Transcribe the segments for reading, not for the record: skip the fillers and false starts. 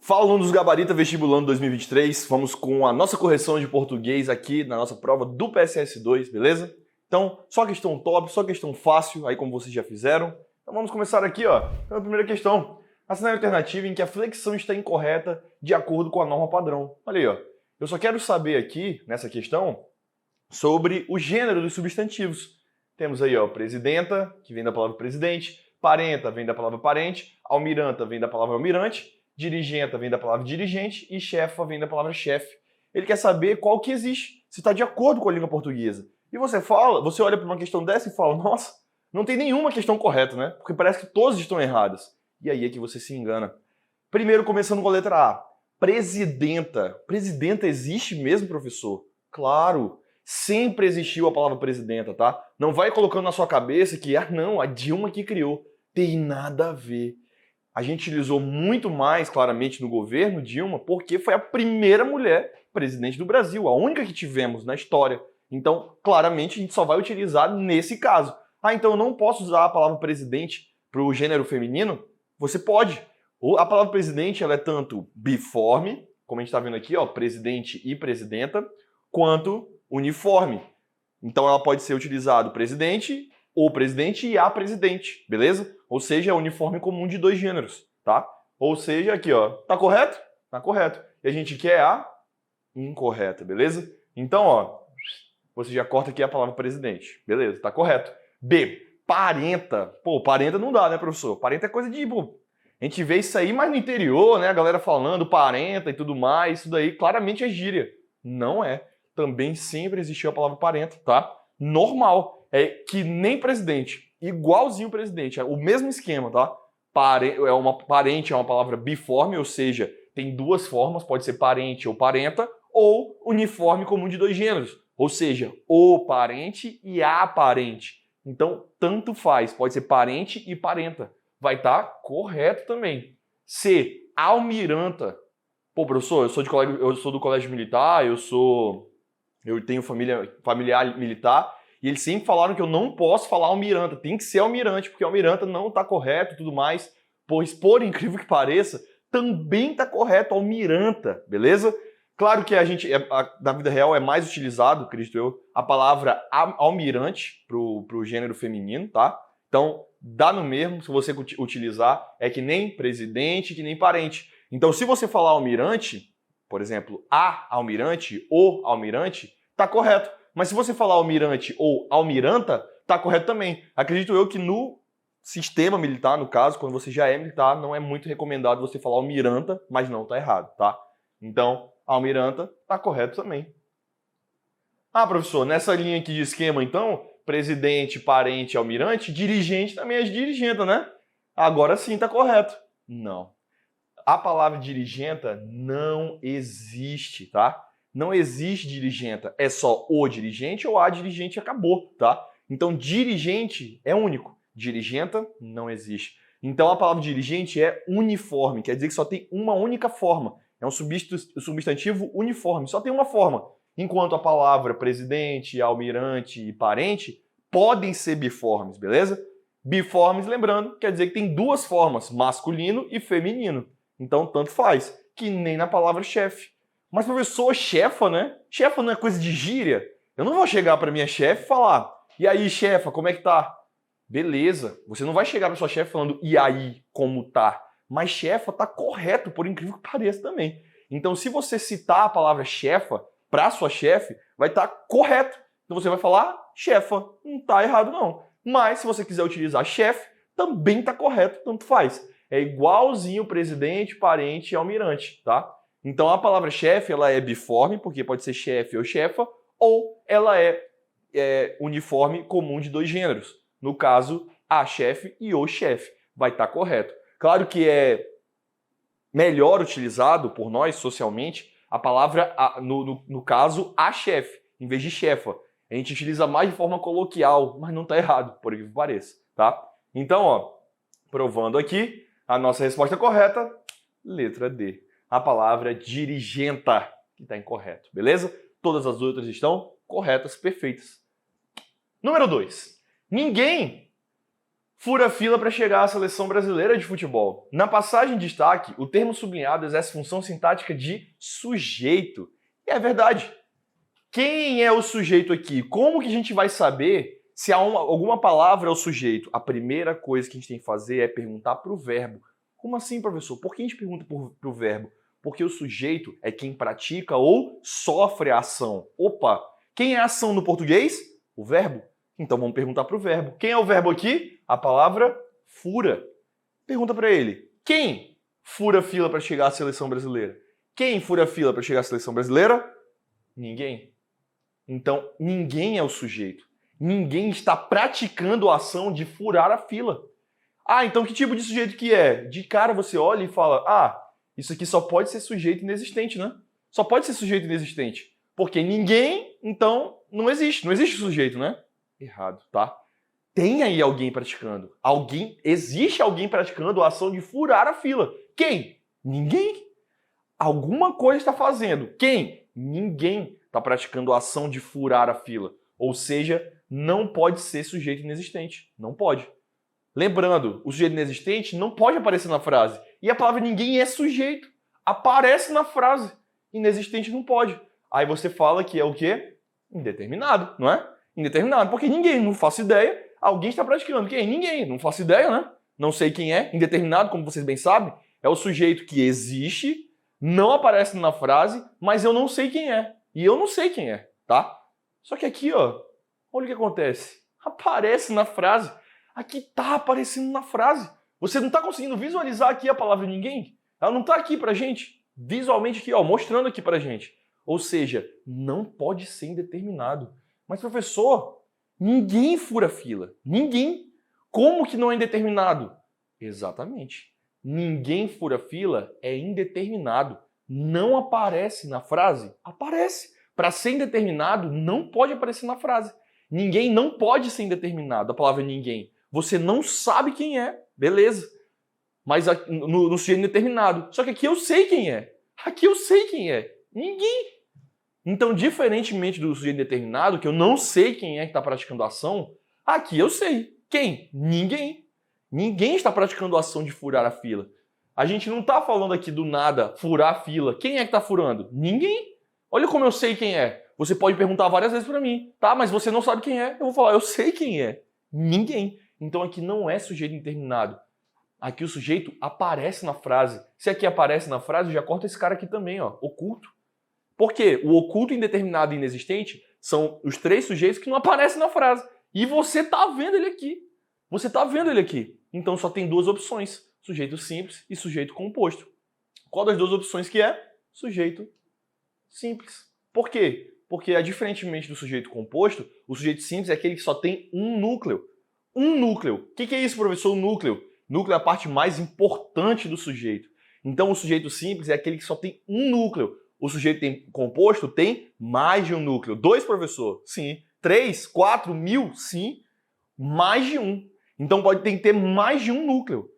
Fala, alunos Gabarita Vestibulando 2023, vamos com a nossa correção de português aqui na nossa prova do PSS2, beleza? Então, só questão top, só questão fácil, aí como vocês já fizeram. Então vamos começar aqui, ó, pela primeira questão. A cenário alternativa em que a flexão está incorreta de acordo com a norma padrão. Olha aí, ó. Eu só quero saber aqui, nessa questão, sobre o gênero dos substantivos. Temos aí, ó, presidenta, que vem da palavra presidente, parenta vem da palavra parente, almiranta vem da palavra almirante, dirigenta vem da palavra dirigente e chefa vem da palavra chefe. Ele quer saber qual que existe, se está de acordo com a língua portuguesa. E você olha para uma questão dessa e fala, nossa, não tem nenhuma questão correta, né? Porque parece que todas estão erradas. E aí é que você se engana. Primeiro, começando com a letra A. Presidenta. Presidenta existe mesmo, professor? Claro. Sempre existiu a palavra presidenta, tá? Não vai colocando na sua cabeça que, não, a Dilma que criou. Tem nada a ver. A gente utilizou muito mais, claramente, no governo Dilma, porque foi a primeira mulher presidente do Brasil, a única que tivemos na história. Então, claramente, a gente só vai utilizar nesse caso. Então eu não posso usar a palavra presidente para o gênero feminino? Você pode. A palavra presidente ela é tanto biforme, como a gente está vendo aqui, ó, presidente e presidenta, quanto uniforme. Então ela pode ser utilizado presidente, o presidente e a presidente, beleza? Ou seja, é uniforme comum de dois gêneros, tá? Ou seja, aqui, ó, tá correto? Tá correto. E a gente quer a incorreta, beleza? Então, ó, você já corta aqui a palavra presidente, beleza? Tá correto. B, parenta. Pô, parenta não dá, né, professor? Parenta é coisa de... Pô, a gente vê isso aí mais no interior, né? A galera falando parenta e tudo mais, isso daí claramente é gíria. Não é. Também sempre existiu a palavra parenta, tá? Normal. É que nem presidente. Igualzinho presidente. É o mesmo esquema, tá? Parente é uma palavra biforme, ou seja, tem duas formas, pode ser parente ou parenta, ou uniforme comum de dois gêneros. Ou seja, o parente e a parente. Então, tanto faz. Pode ser parente e parenta. Vai estar correto também. C, almiranta. Pô, professor, eu sou do colégio militar, eu tenho familiar militar, e eles sempre falaram que eu não posso falar almiranta, tem que ser almirante, porque almiranta não está correto e tudo mais, pois, por incrível que pareça, também está correto almiranta, beleza? Claro que na vida real é mais utilizado, acredito eu, a palavra almirante para o gênero feminino, tá? Então, dá no mesmo se você utilizar, é que nem presidente, que nem parente. Então, se você falar almirante, por exemplo, a almirante, o almirante, tá correto. Mas se você falar almirante ou almiranta, tá correto também. Acredito eu que no sistema militar, no caso, quando você já é militar, não é muito recomendado você falar almiranta, mas não tá errado, tá? Então, almiranta tá correto também. Ah, professor, nessa linha aqui de esquema, então, presidente, parente, almirante, dirigente também é dirigenta, né? Agora sim tá correto. Não. A palavra dirigenta não existe, tá? Não existe dirigenta. É só o dirigente ou a dirigente e acabou, tá? Então, dirigente é único. Dirigenta não existe. Então, a palavra dirigente é uniforme. Quer dizer que só tem uma única forma. É um substantivo uniforme. Só tem uma forma. Enquanto a palavra presidente, almirante e parente podem ser biformes, beleza? Biformes, lembrando, quer dizer que tem duas formas, masculino e feminino. Então, tanto faz, que nem na palavra chefe. Mas, professor, chefa, né? Chefa não é coisa de gíria? Eu não vou chegar para minha chefe e falar, e aí, chefa, como é que tá? Beleza, você não vai chegar para sua chefe falando, e aí, como tá? Mas chefa tá correto, por incrível que pareça também. Então, se você citar a palavra chefa para sua chefe, vai estar correto. Então, você vai falar chefa, não tá errado não. Mas, se você quiser utilizar chefe, também tá correto, tanto faz. É igualzinho presidente, parente e almirante, tá? Então a palavra chefe ela é biforme, porque pode ser chefe ou chefa, ou ela é uniforme comum de dois gêneros. No caso, a chefe e o chefe. Vai estar correto. Claro que é melhor utilizado por nós socialmente a palavra, no caso, a chefe, em vez de chefa. A gente utiliza mais de forma coloquial, mas não está errado, por incrível que pareça, tá? Então, ó, provando aqui, a nossa resposta correta, letra D. A palavra dirigenta, que está incorreto, beleza? Todas as outras estão corretas, perfeitas. Número 2. Ninguém fura fila para chegar à seleção brasileira de futebol. Na passagem de destaque, o termo sublinhado exerce função sintática de sujeito. E é verdade. Quem é o sujeito aqui? Como que a gente vai saber se alguma palavra é o sujeito? A primeira coisa que a gente tem que fazer é perguntar para o verbo. Como assim, professor? Por que a gente pergunta para o verbo? Porque o sujeito é quem pratica ou sofre a ação. Opa! Quem é a ação no português? O verbo. Então vamos perguntar para o verbo. Quem é o verbo aqui? A palavra fura. Pergunta para ele. Quem fura fila para chegar à seleção brasileira? Quem fura fila para chegar à seleção brasileira? Ninguém. Então ninguém é o sujeito. Ninguém está praticando a ação de furar a fila. Ah, então que tipo de sujeito que é? De cara você olha e fala, isso aqui só pode ser sujeito inexistente, né? Só pode ser sujeito inexistente. Porque ninguém, então, não existe sujeito, né? Errado, tá? Tem aí alguém praticando. Existe alguém praticando a ação de furar a fila. Quem? Ninguém. Alguma coisa está fazendo. Quem? Ninguém está praticando a ação de furar a fila. Ou seja, não pode ser sujeito inexistente. Não pode. Lembrando, o sujeito inexistente não pode aparecer na frase. E a palavra ninguém é sujeito. Aparece na frase. Inexistente não pode. Aí você fala que é o quê? Indeterminado, não é? Indeterminado, porque ninguém, não faço ideia. Alguém está praticando. Quem? Ninguém, não faço ideia, né? Não sei quem é. Indeterminado, como vocês bem sabem, é o sujeito que existe, não aparece na frase, mas eu não sei quem é. E eu não sei quem é, tá? Só que aqui, ó, olha o que acontece. Aparece na frase. Aqui tá aparecendo na frase. Você não está conseguindo visualizar aqui a palavra ninguém? Ela não está aqui pra gente. Visualmente aqui, ó, mostrando aqui pra gente. Ou seja, não pode ser indeterminado. Mas, professor, ninguém fura fila. Ninguém. Como que não é indeterminado? Exatamente. Ninguém fura fila é indeterminado. Não aparece na frase? Aparece. Para ser indeterminado, não pode aparecer na frase. Ninguém não pode ser indeterminado. A palavra ninguém. Você não sabe quem é. Beleza. Mas no sujeito indeterminado. Só que aqui eu sei quem é. Aqui eu sei quem é. Ninguém. Então, diferentemente do sujeito indeterminado, que eu não sei quem é que está praticando a ação, aqui eu sei. Quem? Ninguém. Ninguém está praticando a ação de furar a fila. A gente não está falando aqui do nada, furar a fila. Quem é que está furando? Ninguém. Olha como eu sei quem é. Você pode perguntar várias vezes para mim, tá? Mas você não sabe quem é. Eu vou falar, eu sei quem é. Ninguém. Então aqui não é sujeito indeterminado. Aqui o sujeito aparece na frase. Se aqui aparece na frase, já corta esse cara aqui também, ó, oculto. Por quê? O oculto, indeterminado e inexistente são os três sujeitos que não aparecem na frase. E você tá vendo ele aqui. Você tá vendo ele aqui. Então só tem duas opções. Sujeito simples e sujeito composto. Qual das duas opções que é? Sujeito simples. Por quê? Porque, diferentemente do sujeito composto, o sujeito simples é aquele que só tem um núcleo. Um núcleo. O que é isso, professor? Um núcleo. Núcleo é a parte mais importante do sujeito. Então o sujeito simples é aquele que só tem um núcleo. O sujeito composto tem mais de um núcleo. 2, professor? Sim. 3, 4, 1000? Sim. Mais de um. Então tem que ter mais de um núcleo.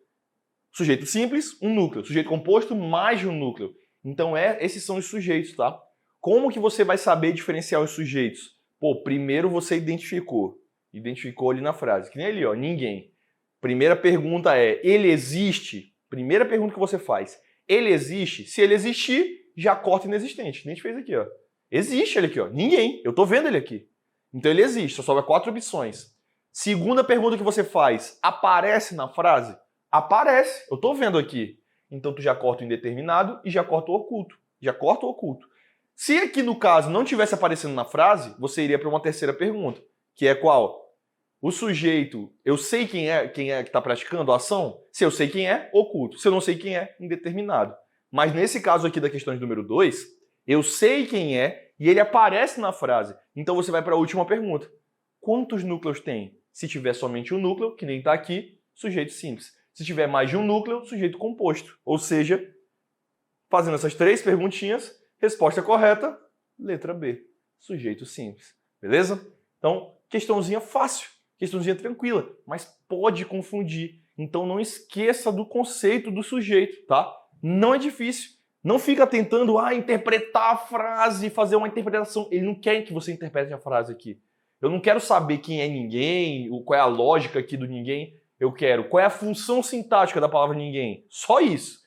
Sujeito simples, um núcleo. Sujeito composto, mais de um núcleo. Então esses são os sujeitos, tá? Como que você vai saber diferenciar os sujeitos? Pô, primeiro você identificou. Identificou ali na frase. Que nem ali, ó, ninguém. Primeira pergunta é, ele existe? Primeira pergunta que você faz. Ele existe? Se ele existir, já corta inexistente. Nem a gente fez aqui, ó. Existe ele aqui, ó. Ninguém. Eu tô vendo ele aqui. Então ele existe. Só sobra 4 opções. Segunda pergunta que você faz. Aparece na frase? Aparece. Eu tô vendo aqui. Então tu já corta o indeterminado e já corta o oculto. Já corta o oculto. Se aqui no caso não tivesse aparecendo na frase, você iria para uma terceira pergunta. Que é qual? O sujeito, eu sei quem é que está praticando a ação? Se eu sei quem é, oculto. Se eu não sei quem é, indeterminado. Mas nesse caso aqui da questão de número 2, eu sei quem é e ele aparece na frase. Então você vai para a última pergunta. Quantos núcleos tem? Se tiver somente um núcleo, que nem está aqui, sujeito simples. Se tiver mais de um núcleo, sujeito composto. Ou seja, fazendo essas 3 perguntinhas, resposta correta, letra B, sujeito simples. Beleza? Então, questãozinha fácil, questãozinha tranquila, mas pode confundir. Então não esqueça do conceito do sujeito, tá? Não é difícil. Não fica tentando interpretar a frase, fazer uma interpretação. Ele não quer que você interprete a frase aqui. Eu não quero saber quem é ninguém, qual é a lógica aqui do ninguém. Eu quero qual é a função sintática da palavra ninguém. Só isso.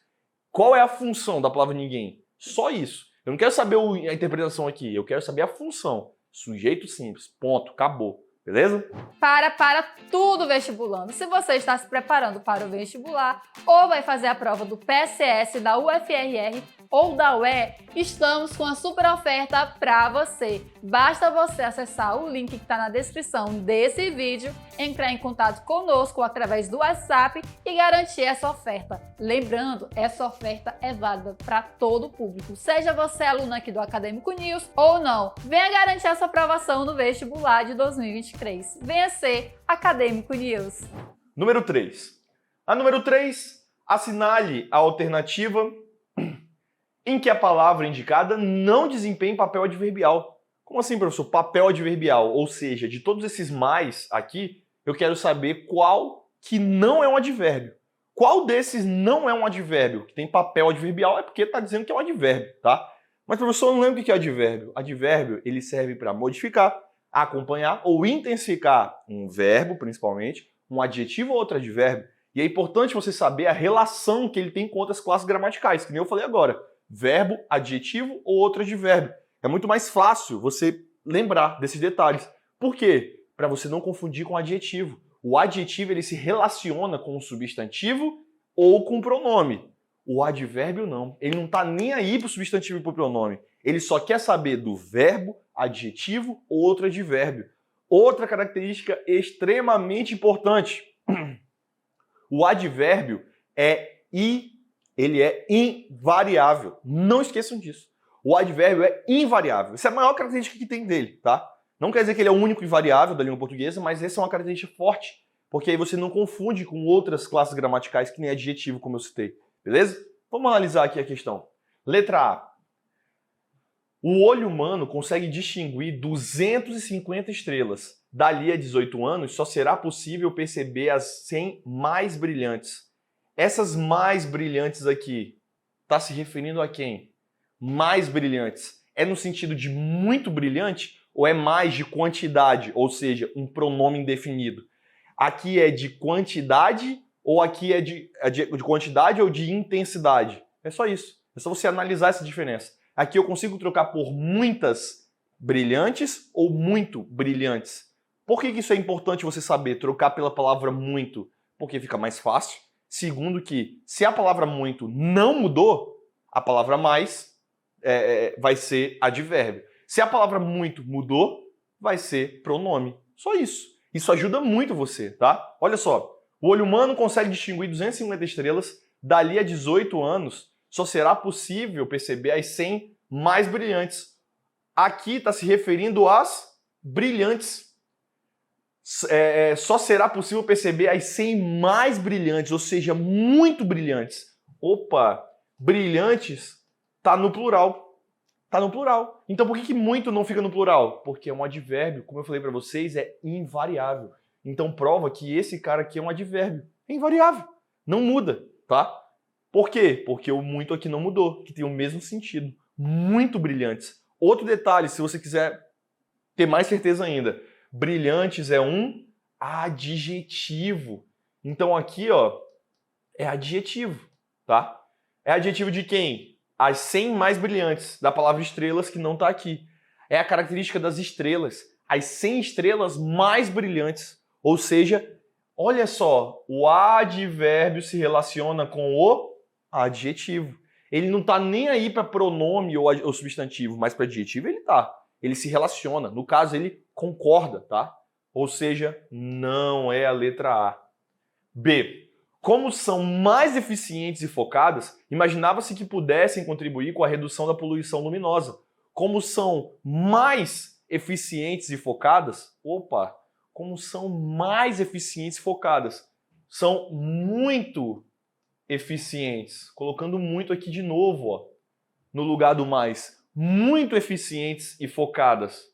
Qual é a função da palavra ninguém? Só isso. Eu não quero saber a interpretação aqui, eu quero saber a função. Sujeito simples, ponto, acabou. Beleza? Para tudo, vestibulando. Se você está se preparando para o vestibular ou vai fazer a prova do PSS, da UFRR ou da UE, estamos com uma super oferta para você. Basta você acessar o link que está na descrição desse vídeo, entrar em contato conosco através do WhatsApp e garantir essa oferta. Lembrando, essa oferta é válida para todo o público, seja você aluno aqui do Acadêmico News ou não. Venha garantir essa aprovação no vestibular de 2023. Venha ser Acadêmico News. Número 3. A número 3, assinale a alternativa em que a palavra indicada não desempenha papel adverbial. Como assim, professor? Papel adverbial, ou seja, de todos esses mais aqui, eu quero saber qual que não é um advérbio. Qual desses não é um advérbio? Que tem papel adverbial é porque está dizendo que é um advérbio, tá? Mas, professor, eu não lembro o que é advérbio. Advérbio, ele serve para modificar, acompanhar ou intensificar um verbo, principalmente, um adjetivo ou outro advérbio. E é importante você saber a relação que ele tem com outras classes gramaticais, que nem eu falei agora. Verbo, adjetivo ou outro advérbio. É muito mais fácil você lembrar desses detalhes. Por quê? Para você não confundir com adjetivo. O adjetivo ele se relaciona com o substantivo ou com o pronome. O advérbio não. Ele não está nem aí para o substantivo e para o pronome. Ele só quer saber do verbo, adjetivo ou outro advérbio. Outra característica extremamente importante. O advérbio ele é invariável. Não esqueçam disso. O advérbio é invariável. Essa é a maior característica que tem dele, tá? Não quer dizer que ele é o único invariável da língua portuguesa, mas essa é uma característica forte, porque aí você não confunde com outras classes gramaticais que nem adjetivo, como eu citei. Beleza? Vamos analisar aqui a questão. Letra A. O olho humano consegue distinguir 250 estrelas. Dali a 18 anos, só será possível perceber as 100 mais brilhantes. Essas mais brilhantes aqui, está se referindo a quem? Mais brilhantes. É no sentido de muito brilhante ou é mais de quantidade, ou seja, um pronome indefinido? Aqui é de quantidade ou aqui é de quantidade ou de intensidade? É só isso. É só você analisar essa diferença. Aqui eu consigo trocar por muitas brilhantes ou muito brilhantes. Por que isso é importante você saber? Trocar pela palavra muito? Porque fica mais fácil. Segundo que, se a palavra muito não mudou, a palavra mais vai ser advérbio. Se a palavra muito mudou, vai ser pronome. Só isso. Isso ajuda muito você, tá? Olha só. O olho humano consegue distinguir 250 estrelas. Dali a 18 anos, só será possível perceber as 100 mais brilhantes. Aqui está se referindo às brilhantes. Só será possível perceber as 100 mais brilhantes, ou seja, muito brilhantes. Opa, brilhantes está no plural. Está no plural. Então por que muito não fica no plural? Porque é um advérbio, como eu falei para vocês, é invariável. Então prova que esse cara aqui é um advérbio. É invariável. Não muda, tá? Por quê? Porque o muito aqui não mudou, que tem o mesmo sentido. Muito brilhantes. Outro detalhe, se você quiser ter mais certeza ainda. Brilhantes é um adjetivo. Então aqui, ó, é adjetivo, tá? É adjetivo de quem? As 100 mais brilhantes, da palavra estrelas que não está aqui. É a característica das estrelas. As 100 estrelas mais brilhantes. Ou seja, olha só, o advérbio se relaciona com o adjetivo. Ele não está nem aí para pronome ou substantivo, mas para adjetivo ele está. Ele se relaciona. No caso, ele concorda, tá? Ou seja, não é a letra A. B. Como são mais eficientes e focadas, imaginava-se que pudessem contribuir com a redução da poluição luminosa. Como são mais eficientes e focadas, como são mais eficientes e focadas, são muito eficientes. Colocando muito aqui de novo, ó, no lugar do mais. Muito eficientes e focadas.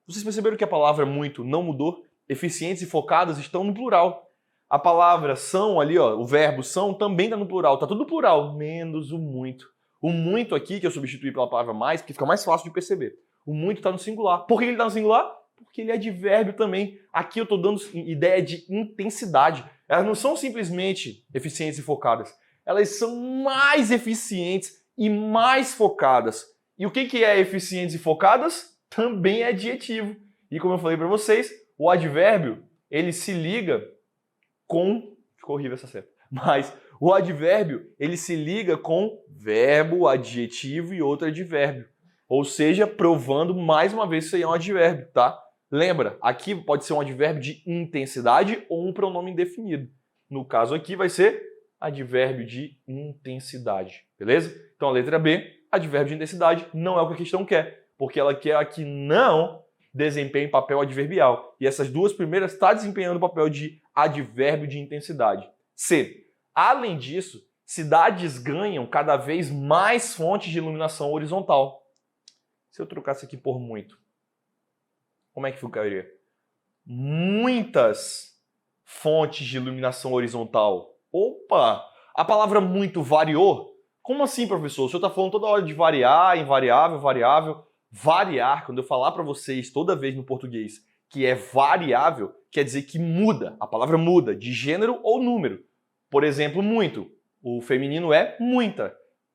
Vocês perceberam que a palavra muito não mudou? Eficientes e focadas estão no plural. A palavra são ali, ó, o verbo são também está no plural. Está tudo no plural, menos o muito. O muito aqui, que eu substituí pela palavra mais, porque fica mais fácil de perceber. O muito está no singular. Por que ele está no singular? Porque ele é advérbio também. Aqui eu estou dando ideia de intensidade. Elas não são simplesmente eficientes e focadas. Elas são mais eficientes e mais focadas. E o que é eficientes e focadas? Também é adjetivo. E como eu falei para vocês, o advérbio, ele se liga com... Ficou horrível essa seta. Mas o advérbio, ele se liga com verbo, adjetivo e outro advérbio. Ou seja, provando mais uma vez que isso aí é um advérbio, tá? Lembra, aqui pode ser um advérbio de intensidade ou um pronome indefinido. No caso aqui vai ser advérbio de intensidade, beleza? Então a letra B, advérbio de intensidade, não é o que a questão quer, porque ela quer aqui não desempenhe papel adverbial. E essas duas primeiras estão desempenhando o papel de advérbio de intensidade. C. Além disso, cidades ganham cada vez mais fontes de iluminação horizontal. Se eu trocasse aqui por muito, como é que ficaria? Muitas fontes de iluminação horizontal. Opa! A palavra muito variou? Como assim, professor? O senhor está falando toda hora de variar, invariável, variável. Variar, quando eu falar para vocês toda vez no português que é variável, quer dizer que muda. A palavra muda de gênero ou número. Por exemplo, muito. O feminino é muita.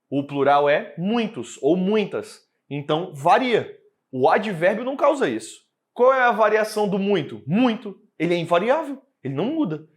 O plural é muitos ou muitas. Então, varia. O advérbio não causa isso. Qual é a variação do muito? Muito. Ele é invariável. Ele não muda.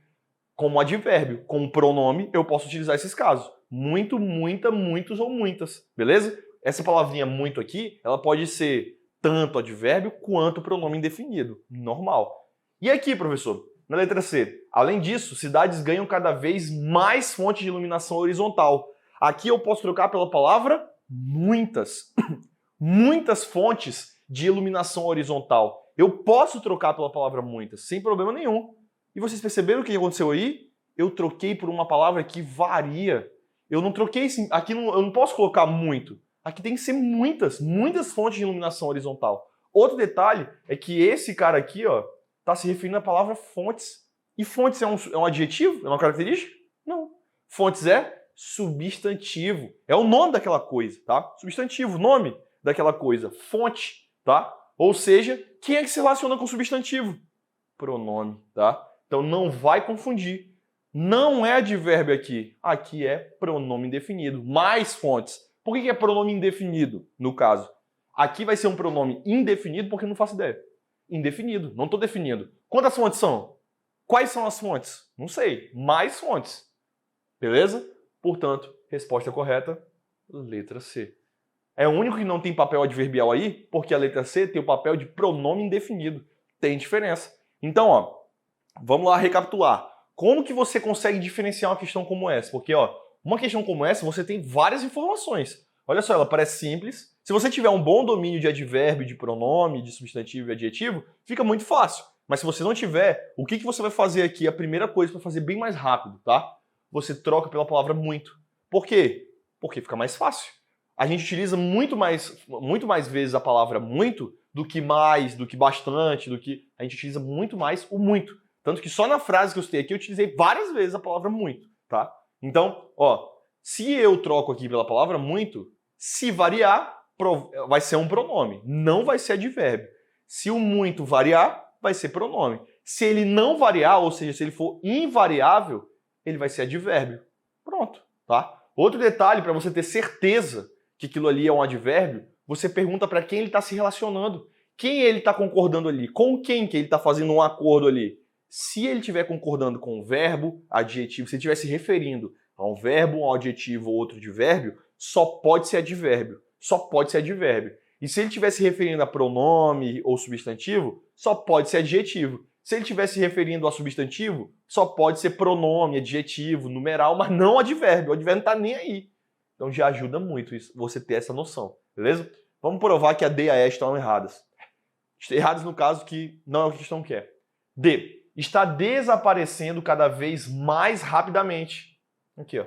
Como advérbio, como pronome, eu posso utilizar esses casos. Muito, muita, muitos ou muitas. Beleza? Essa palavrinha muito aqui, ela pode ser tanto advérbio quanto pronome indefinido. Normal. E aqui, professor? Na letra C. Além disso, cidades ganham cada vez mais fontes de iluminação horizontal. Aqui eu posso trocar pela palavra muitas. Muitas fontes de iluminação horizontal. Eu posso trocar pela palavra muitas, sem problema nenhum. E vocês perceberam o que aconteceu aí? Eu troquei por uma palavra que varia. Eu não troquei, aqui eu não posso colocar muito. Aqui tem que ser muitas fontes de iluminação horizontal. Outro detalhe é que esse cara aqui, ó, está se referindo à palavra fontes. E fontes é um adjetivo? É uma característica? Não. Fontes é substantivo. É o nome daquela coisa, tá? Substantivo, nome daquela coisa. Fonte, tá? Ou seja, quem é que se relaciona com substantivo? Pronome, tá? Então não vai confundir. Não é advérbio aqui. Aqui é pronome indefinido. Mais fontes. Por que é pronome indefinido, no caso? Aqui vai ser um pronome indefinido porque eu não faço ideia. Indefinido, não estou definindo. Quantas fontes são? Quais são as fontes? Não sei. Mais fontes. Beleza? Portanto, resposta correta, letra C. É o único que não tem papel adverbial aí, porque a letra C tem o papel de pronome indefinido. Tem diferença. Então, ó, vamos lá recapitular. Como que você consegue diferenciar uma questão como essa? Porque, ó, uma questão como essa, você tem várias informações. Olha só, ela parece simples. Se você tiver um bom domínio de advérbio, de pronome, de substantivo e adjetivo, fica muito fácil. Mas se você não tiver, o que você vai fazer aqui? A primeira coisa para fazer bem mais rápido, tá? Você troca pela palavra muito. Por quê? Porque fica mais fácil. A gente utiliza muito mais vezes a palavra muito do que mais, do que bastante, do que... A gente utiliza muito mais o muito. Tanto que só na frase que eu citei aqui, eu utilizei várias vezes a palavra muito, tá? Então, ó, se eu troco aqui pela palavra muito, se variar, vai ser um pronome, não vai ser advérbio. Se o muito variar, vai ser pronome. Se ele não variar, ou seja, se ele for invariável, ele vai ser advérbio. Pronto, tá? Outro detalhe, para você ter certeza que aquilo ali é um advérbio, você pergunta para quem ele está se relacionando. Quem ele está concordando ali? Com quem que ele está fazendo um acordo ali? Se ele estiver concordando com um verbo, adjetivo, se ele estiver se referindo a um verbo, um adjetivo ou outro advérbio, só pode ser advérbio. Só pode ser advérbio. E se ele estiver se referindo a pronome ou substantivo, só pode ser adjetivo. Se ele estiver se referindo a substantivo, só pode ser pronome, adjetivo, numeral, mas não advérbio. O advérbio não está nem aí. Então já ajuda muito isso, você ter essa noção, beleza? Vamos provar que a D e a E estão erradas. Erradas no caso que não é o que a questão quer. D. Está desaparecendo cada vez mais rapidamente. Aqui, ó.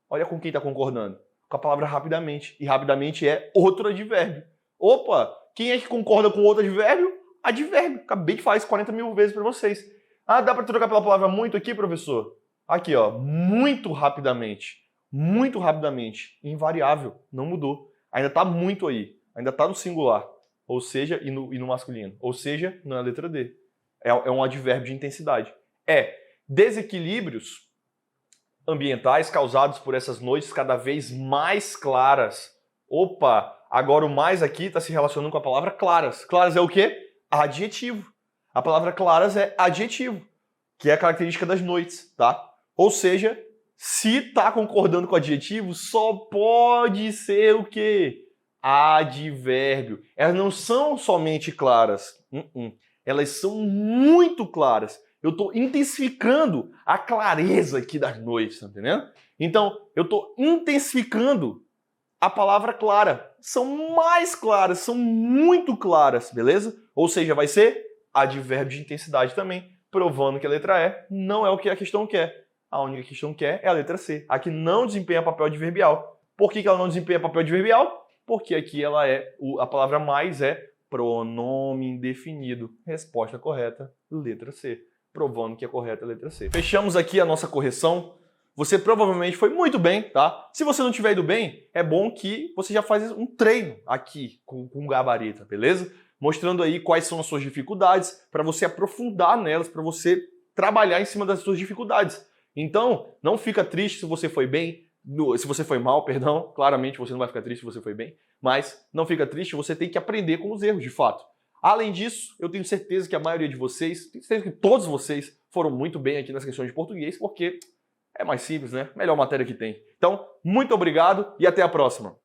Olha com quem está concordando. Com a palavra rapidamente. E rapidamente é outro advérbio. Opa! Quem é que concorda com outro advérbio? Advérbio. Acabei de falar isso 40 mil vezes para vocês. Ah, dá para trocar pela palavra muito aqui, professor? Aqui, ó. Muito rapidamente. Muito rapidamente. Invariável. Não mudou. Ainda está muito aí. Ainda está no singular. Ou seja, e no masculino. Ou seja, na letra D. É um advérbio de intensidade. desequilíbrios ambientais causados por essas noites cada vez mais claras. Opa, agora o mais aqui está se relacionando com a palavra claras. Claras é o quê? Adjetivo. A palavra claras é adjetivo, que é a característica das noites, tá? Ou seja, se está concordando com adjetivo, só pode ser o quê? Advérbio. Elas não são somente claras. Elas são muito claras. Eu estou intensificando a clareza aqui das noites, tá entendendo? Então, eu estou intensificando a palavra clara. São mais claras, são muito claras, beleza? Ou seja, vai ser advérbio de intensidade também, provando que a letra E não é o que a questão quer. A única questão que é a letra C. A que não desempenha papel adverbial. Por que ela não desempenha papel adverbial? Porque aqui ela a palavra mais é pronome indefinido. Resposta correta, letra C. Provando que a correta é a letra C. Fechamos aqui a nossa correção. Você provavelmente foi muito bem, tá? Se você não tiver ido bem, é bom que você já faz um treino aqui com gabarito, beleza? Mostrando aí quais são as suas dificuldades, para você aprofundar nelas, para você trabalhar em cima das suas dificuldades. Então, não fica triste se você foi bem, se você foi mal, perdão, claramente você não vai ficar triste se você foi bem, mas não fica triste, você tem que aprender com os erros, de fato. Além disso, eu tenho certeza que a maioria de vocês, tenho certeza que todos vocês foram muito bem aqui nas questões de português, porque é mais simples, né? Melhor matéria que tem. Então, muito obrigado e até a próxima.